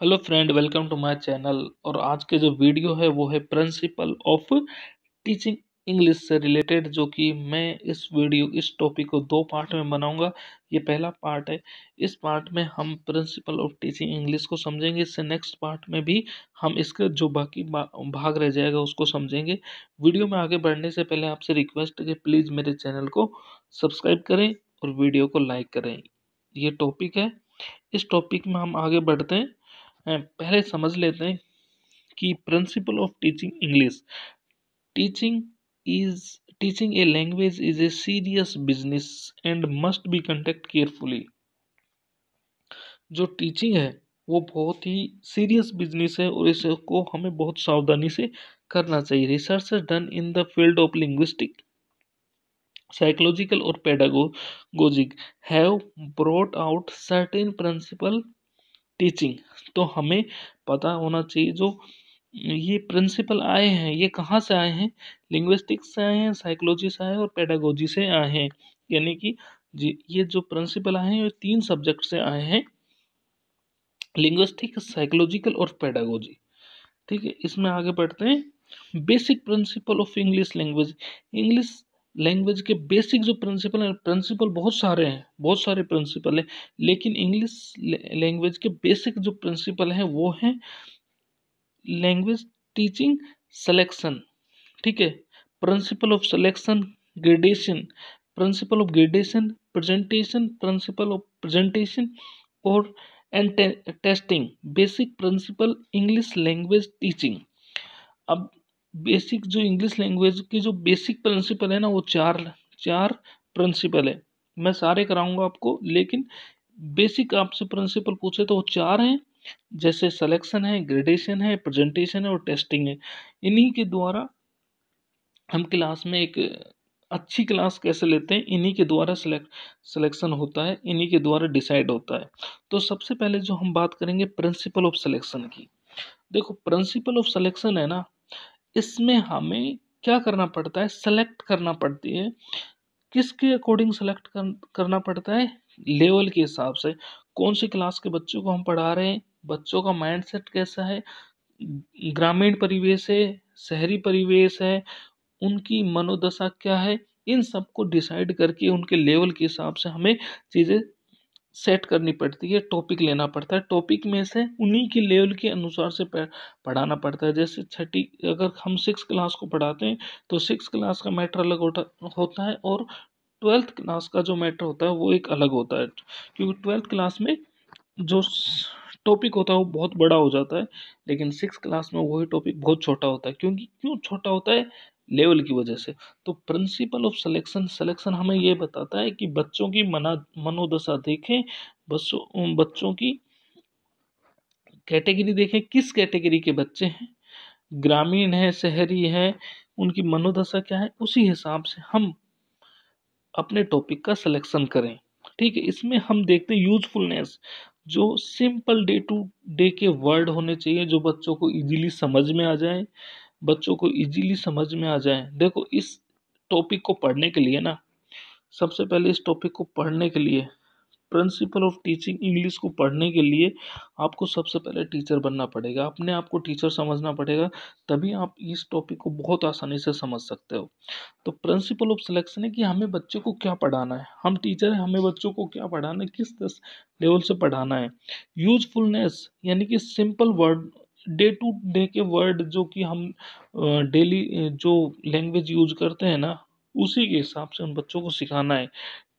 Hello friend, welcome to my channel. और आज के जो वीडियो है वो है प्रिंसिपल ऑफ टीचिंग इंग्लिश से रिलेटेड, जो कि मैं इस टॉपिक को दो पार्ट में बनाऊंगा। ये पहला पार्ट है। इस पार्ट में हम प्रिंसिपल ऑफ टीचिंग इंग्लिश को समझेंगे। इससे नेक्स्ट पार्ट में भी हम इसका जो बाकी भाग रह जाएगा उसको समझेंगे। वीडियो में आगे बढ़ने से पहले आपसे रिक्वेस्ट है कि प्लीज़ मेरे चैनल को सब्सक्राइब करें और वीडियो को लाइक करें। ये टॉपिक है, इस टॉपिक में हम आगे बढ़ते हैं। पहले समझ लेते हैं कि principal of teaching English. Teaching is teaching a language is a serious business and must be conduct carefully. जो टीचिंग है वो बहुत ही सीरियस बिजनेस है और इसको हमें बहुत सावधानी से करना चाहिए। Research done in the field of linguistic, psychological और pedagogic have brought out certain principle teaching. तो हमें पता होना चाहिए जो ये प्रिंसिपल आए हैं ये कहाँ से आए हैं। लिंग्विस्टिक्स से आए हैं, साइकोलॉजी से आए हैं और पेडागोजी से आए हैं। यानी कि ये जो प्रिंसिपल आए हैं ये तीन सब्जेक्ट से आए हैं, लिंग्विस्टिक, साइकोलॉजिकल और पेडागोजी। ठीक है, इसमें आगे बढ़ते हैं। Basic principle of English language. English language के बेसिक जो प्रिंसिपल है, प्रिंसिपल बहुत सारे हैं, बहुत सारे प्रिंसिपल हैं, लेकिन इंग्लिश लैंग्वेज के बेसिक जो प्रिंसिपल हैं वो हैं लैंग्वेज टीचिंग, सिलेक्शन। ठीक है, principle of selection, gradation, principle of gradation, presentation, principle of presentation और and testing. Basic principle English language teaching. अब बेसिक जो इंग्लिश लैंग्वेज की जो बेसिक प्रिंसिपल है ना वो चार चार प्रिंसिपल है। मैं सारे कराऊंगा आपको, लेकिन बेसिक आपसे प्रिंसिपल पूछे तो वो चार हैं। जैसे सिलेक्शन है, ग्रेडेशन है, प्रेजेंटेशन है और टेस्टिंग है। इन्हीं के द्वारा हम क्लास में एक अच्छी क्लास कैसे लेते हैं, इन्हीं के द्वारा सिलेक्शन होता है, इन्हीं के द्वारा डिसाइड होता है। तो सबसे पहले जो हम बात करेंगे प्रिंसिपल ऑफ सिलेक्शन की। देखो, प्रिंसिपल ऑफ सिलेक्शन है ना, इसमें हमें क्या करना पड़ता है, सेलेक्ट करना पड़ती है। किसके अकॉर्डिंग सेलेक्ट करना पड़ता है, लेवल के हिसाब से। कौन सी क्लास के बच्चों को हम पढ़ा रहे हैं, बच्चों का माइंडसेट कैसा है, ग्रामीण परिवेश है, शहरी परिवेश है, उनकी मनोदशा क्या है, इन सब को डिसाइड करके उनके लेवल के हिसाब से हमें चीज़ें सेट करनी पड़ती है। टॉपिक लेना पड़ता है, टॉपिक में से उन्हीं के लेवल के अनुसार से पढ़ाना पड़ता है। जैसे छठी, अगर हम 6 क्लास को पढ़ाते हैं तो 6 क्लास का मैटर अलग होता है और 12th क्लास का जो मैटर होता है वो एक अलग होता है। क्योंकि 12th क्लास में जो टॉपिक होता है वो बहुत बड़ा हो जाता है, लेकिन 6 क्लास में वही टॉपिक बहुत छोटा होता है। क्यों छोटा होता है, लेवल की वजह से। तो प्रिंसिपल ऑफ सिलेक्शन हमें ये बताता है कि बच्चों की मनोदशा देखें, बच्चों की कैटेगरी देखें, किस कैटेगरी के बच्चे हैं, ग्रामीण है, शहरी है, उनकी मनोदशा क्या है, उसी हिसाब से हम अपने टॉपिक का सिलेक्शन करें। ठीक है, इसमें हम देखते हैं यूजफुलनेस। जो सिंपल डे टू डे के वर्ड होने चाहिए, जो बच्चों को इजीली समझ में आ जाए, बच्चों को इजीली समझ में आ जाए। देखो, इस टॉपिक को पढ़ने के लिए ना, सबसे पहले इस टॉपिक को पढ़ने के लिए, प्रिंसिपल ऑफ टीचिंग इंग्लिश को पढ़ने के लिए आपको सबसे पहले टीचर बनना पड़ेगा, अपने आप को टीचर समझना पड़ेगा। तभी आप इस टॉपिक को बहुत आसानी से समझ सकते हो। तो प्रिंसिपल ऑफ सिलेक्शन है कि हमें बच्चे को क्या पढ़ाना है, हम टीचर हैं, हमें बच्चों को क्या पढ़ाना है, किस लेवल से पढ़ाना है। यूजफुलनेस यानी कि simple word, day to day के वर्ड जो कि हम डेली जो लैंग्वेज यूज करते हैं ना, उसी के हिसाब से उन बच्चों को सिखाना है।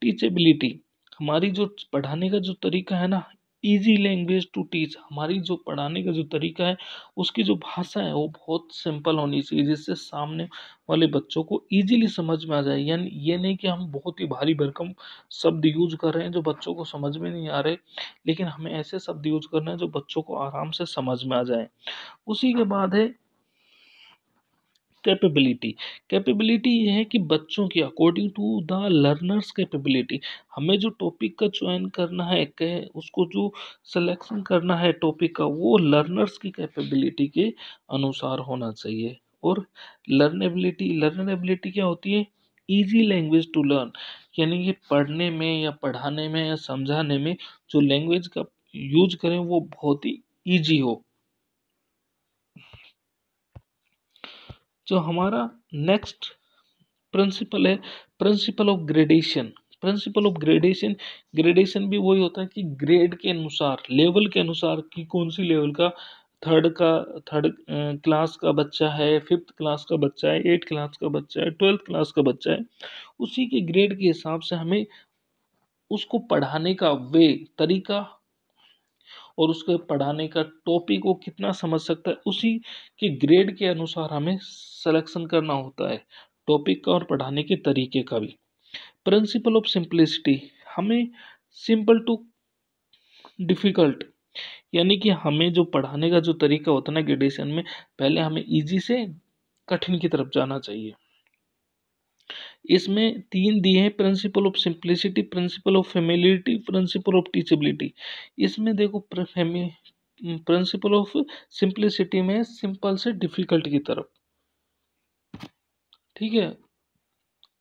टीचेबिलिटी, हमारी जो पढ़ाने का जो तरीका है ना, इजी लैंग्वेज टू टीच, हमारी जो पढ़ाने का जो तरीका है, उसकी जो भाषा है वो बहुत सिंपल होनी चाहिए, जिससे सामने वाले बच्चों को इजीली समझ में आ जाए। यानी ये नहीं कि हम बहुत ही भारी भरकम शब्द यूज कर रहे हैं जो बच्चों को समझ में नहीं आ रहे, लेकिन हमें ऐसे शब्द यूज करना है जो बच्चों को आराम से समझ में आ जाए। उसी के बाद है कैपेबिलिटी। कैपेबिलिटी ये है कि बच्चों की according to the learners capability, हमें जो टॉपिक का चयन करना है, उसको जो सिलेक्शन करना है टॉपिक का, वो लर्नर्स की कैपेबिलिटी के अनुसार होना चाहिए। और लर्नेबिलिटी क्या होती है, इजी लैंग्वेज टू लर्न, यानी कि पढ़ने में या पढ़ाने में या समझाने में जो लैंग्वेज का यूज करें वो बहुत ही इजी हो। जो हमारा नेक्स्ट प्रिंसिपल है, principle of gradation. Principle of gradation, gradation भी वही होता है कि ग्रेड के अनुसार, लेवल के अनुसार कि कौन सी लेवल का, थर्ड क्लास का बच्चा है, फिफ्थ क्लास का बच्चा है, एट्थ क्लास का बच्चा है, ट्वेल्थ क्लास का बच्चा है, उसी के ग्रेड के हिसाब से हमें उसको पढ़ाने का वे, तरीका, और उसके पढ़ाने का टॉपिक वो कितना समझ सकता है, उसी के ग्रेड के अनुसार हमें सिलेक्शन करना होता है टॉपिक का और पढ़ाने के तरीके का भी। प्रिंसिपल ऑफ सिंप्लिसिटी, हमें सिंपल टू डिफिकल्ट, यानी कि हमें जो पढ़ाने का जो तरीका होता है ना ग्रेडेशन में, पहले हमें इजी से कठिन की तरफ जाना चाहिए। इसमें 3 दिए हैं, principle of simplicity, principle of familiarity, principle of teachability. इसमें देखो प्रिंसिपल ऑफ सिंप्लिसिटी में सिंपल से डिफिकल्ट की तरफ, ठीक है।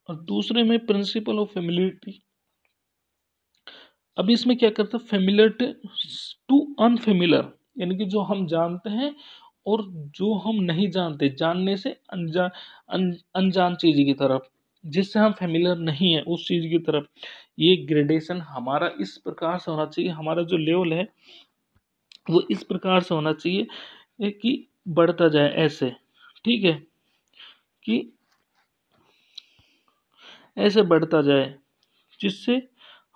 और दूसरे में प्रिंसिपल ऑफ फेमिलियरिटी, अब इसमें क्या करता है, फेमिलियर टू अनफेमिलियर, यानी कि जो हम जानते हैं और जो हम नहीं जानते, जानने से अनजान चीज की तरफ, जिससे हम फेमिलियर नहीं है उस चीज की तरफ। ये ग्रेडेशन हमारा इस प्रकार से होना चाहिए, हमारा जो लेवल है वो इस प्रकार से होना चाहिए कि बढ़ता जाए ऐसे, ठीक है, कि ऐसे बढ़ता जाए, जिससे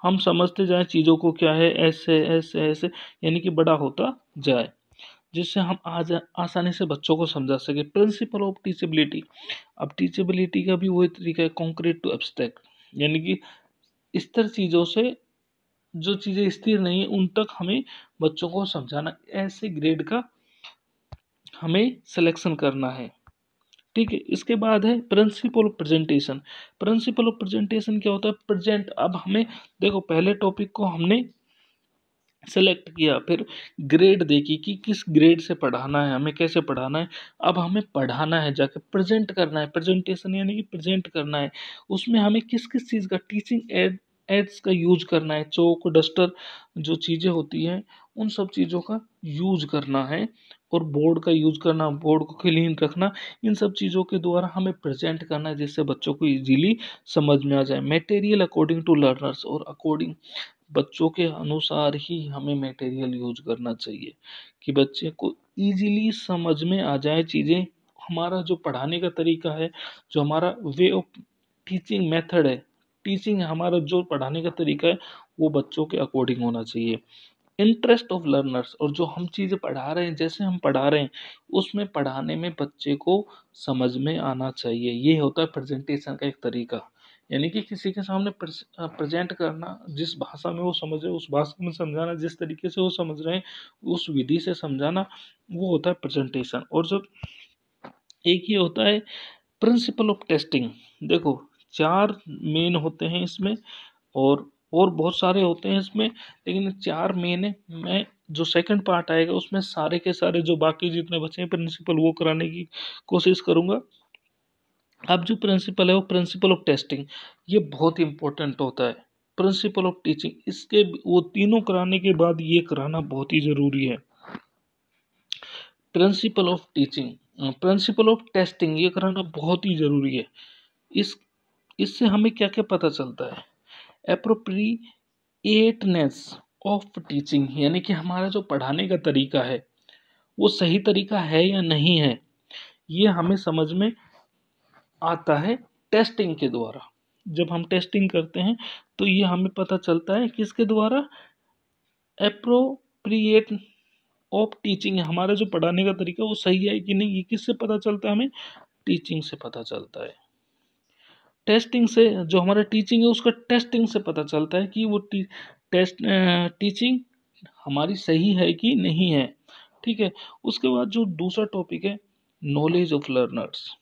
हम समझते जाएं चीज़ों को, क्या है, ऐसे ऐसे ऐसे, यानी कि बड़ा होता जाए, जिससे हम आज आसानी से बच्चों को समझा सके। प्रिंसिपल ऑफ टीचेबिलिटी, अब टीचेबिलिटी का भी वही तरीका है, कॉन्क्रीट टू एब्स्ट्रैक्ट, यानी कि स्थिर चीज़ों से, जो चीज़ें स्थिर नहीं है उन तक हमें बच्चों को समझाना, ऐसे ग्रेड का हमें सिलेक्शन करना है, ठीक है। इसके बाद है principle of presentation. Principle of presentation क्या होता है, प्रेजेंट, अब हमें देखो पहले टॉपिक को हमने सेलेक्ट किया, फिर ग्रेड देखी कि किस ग्रेड से पढ़ाना है, हमें कैसे पढ़ाना है, अब हमें पढ़ाना है, जाके प्रेजेंट करना है, प्रेजेंटेशन यानी कि प्रेजेंट करना है। उसमें हमें किस किस चीज़ का, टीचिंग एड्स का यूज करना है, चौक डस्टर जो चीज़ें होती हैं उन सब चीज़ों का यूज करना है, और बोर्ड का यूज करना, बोर्ड को क्लीन रखना, इन सब चीज़ों के द्वारा हमें प्रेजेंट करना है, जिससे बच्चों को इजीली समझ में आ जाए। मटेरियल अकॉर्डिंग टू लर्नर्स, और अकॉर्डिंग, बच्चों के अनुसार ही हमें मटेरियल यूज करना चाहिए कि बच्चे को इजीली समझ में आ जाए चीज़ें। हमारा जो पढ़ाने का तरीका है, जो हमारा वे ऑफ टीचिंग मेथड है, टीचिंग हमारा जो पढ़ाने का तरीका है, वो बच्चों के अकॉर्डिंग होना चाहिए। इंटरेस्ट ऑफ लर्नर्स, और जो हम चीज़ें पढ़ा रहे हैं, जैसे हम पढ़ा रहे हैं उसमें पढ़ाने में बच्चे को समझ में आना चाहिए। ये होता है प्रेजेंटेशन का एक तरीका, यानी कि किसी के सामने प्रेजेंट करना, जिस भाषा में वो समझ रहे उस भाषा में समझाना, जिस तरीके से वो समझ रहे हैं उस विधि से समझाना, वो होता है प्रेजेंटेशन। और जो एक ही होता है प्रिंसिपल ऑफ टेस्टिंग। देखो 4 मेन होते हैं इसमें, और बहुत सारे होते हैं इसमें, लेकिन 4 मेन है। मैं जो सेकंड पार्ट आएगा उसमें सारे के सारे जो बाकी जितने बचे हैं प्रिंसिपल, वो कराने की कोशिश करूंगा। अब जो प्रिंसिपल है वो प्रिंसिपल ऑफ टेस्टिंग, ये बहुत इंपॉर्टेंट होता है। प्रिंसिपल ऑफ टीचिंग, इसके वो तीनों कराने के बाद ये कराना बहुत ही ज़रूरी है। Principle of teaching, principle of testing, ये कराना बहुत ही ज़रूरी है। इस इससे हमें क्या क्या पता चलता है, एप्रोप्रिएटनेस ऑफ टीचिंग, यानी कि हमारा जो पढ़ाने का तरीका है वो सही तरीका है या नहीं है, ये हमें समझ में आता है टेस्टिंग के द्वारा। जब हम टेस्टिंग करते हैं तो ये हमें पता चलता है किसके द्वारा, एप्रोप्रिएट ऑफ टीचिंग, हमारा जो पढ़ाने का तरीका वो सही है कि नहीं, ये किससे पता चलता है, हमें टीचिंग से पता चलता है। टेस्टिंग से, जो हमारा टीचिंग है उसका टेस्टिंग से पता चलता है कि वो टीचिंग हमारी सही है कि नहीं है, ठीक है। उसके बाद जो दूसरा टॉपिक है, नॉलेज ऑफ लर्नर्स।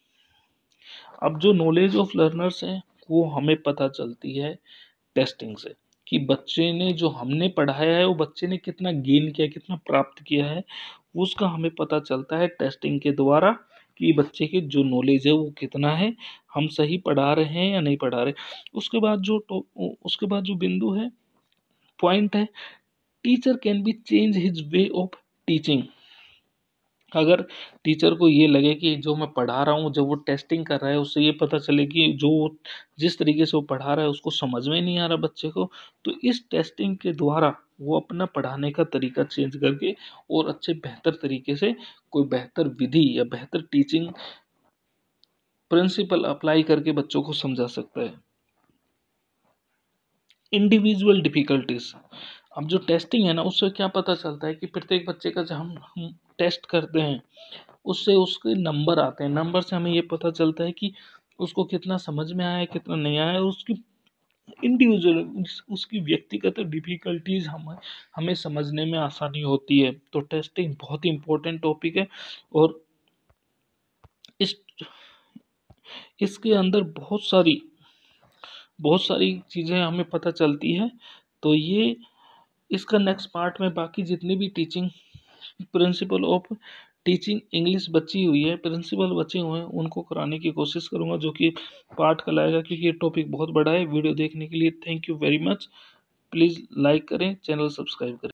अब जो नॉलेज ऑफ लर्नर्स है वो हमें पता चलती है टेस्टिंग से, कि बच्चे ने जो हमने पढ़ाया है वो बच्चे ने कितना गेन किया, कितना प्राप्त किया है, उसका हमें पता चलता है टेस्टिंग के द्वारा, कि बच्चे की जो नॉलेज है वो कितना है, हम सही पढ़ा रहे हैं या नहीं पढ़ा रहे। उसके बाद जो बिंदु है, पॉइंट है, teacher can be change his way of teaching. अगर टीचर को ये लगे कि जो मैं पढ़ा रहा हूँ, जब वो टेस्टिंग कर रहा है, उससे ये पता चले कि जो जिस तरीके से वो पढ़ा रहा है उसको समझ में नहीं आ रहा बच्चे को, तो इस टेस्टिंग के द्वारा वो अपना पढ़ाने का तरीका चेंज करके और अच्छे बेहतर तरीके से कोई बेहतर विधि या बेहतर टीचिंग प्रिंसिपल अप्लाई करके बच्चों को समझा सकता है। Individual difficulties. अब जो टेस्टिंग है ना, उससे क्या पता चलता है कि प्रत्येक बच्चे का जब हम टेस्ट करते हैं, उससे उसके नंबर आते हैं। नंबर से हमें ये पता चलता है कि उसको कितना समझ में आया है, कितना नहीं आया है, उसकी इंडिविजुअल उसकी व्यक्तिगत डिफिकल्टीज हमें समझने में आसानी होती है। तो टेस्टिंग बहुत ही इंपॉर्टेंट टॉपिक है, और इस इसके अंदर बहुत सारी चीज़ें हमें पता चलती है। तो ये इसका नेक्स्ट पार्ट में बाकी जितनी भी teaching principal of teaching English बची हुई है, प्रिंसिपल बचे हुए हैं, उनको कराने की कोशिश करूंगा, जो कि पार्ट कहलाएगा, क्योंकि ये टॉपिक बहुत बड़ा है। वीडियो देखने के लिए thank you very much. Please like करें, चैनल सब्सक्राइब करें।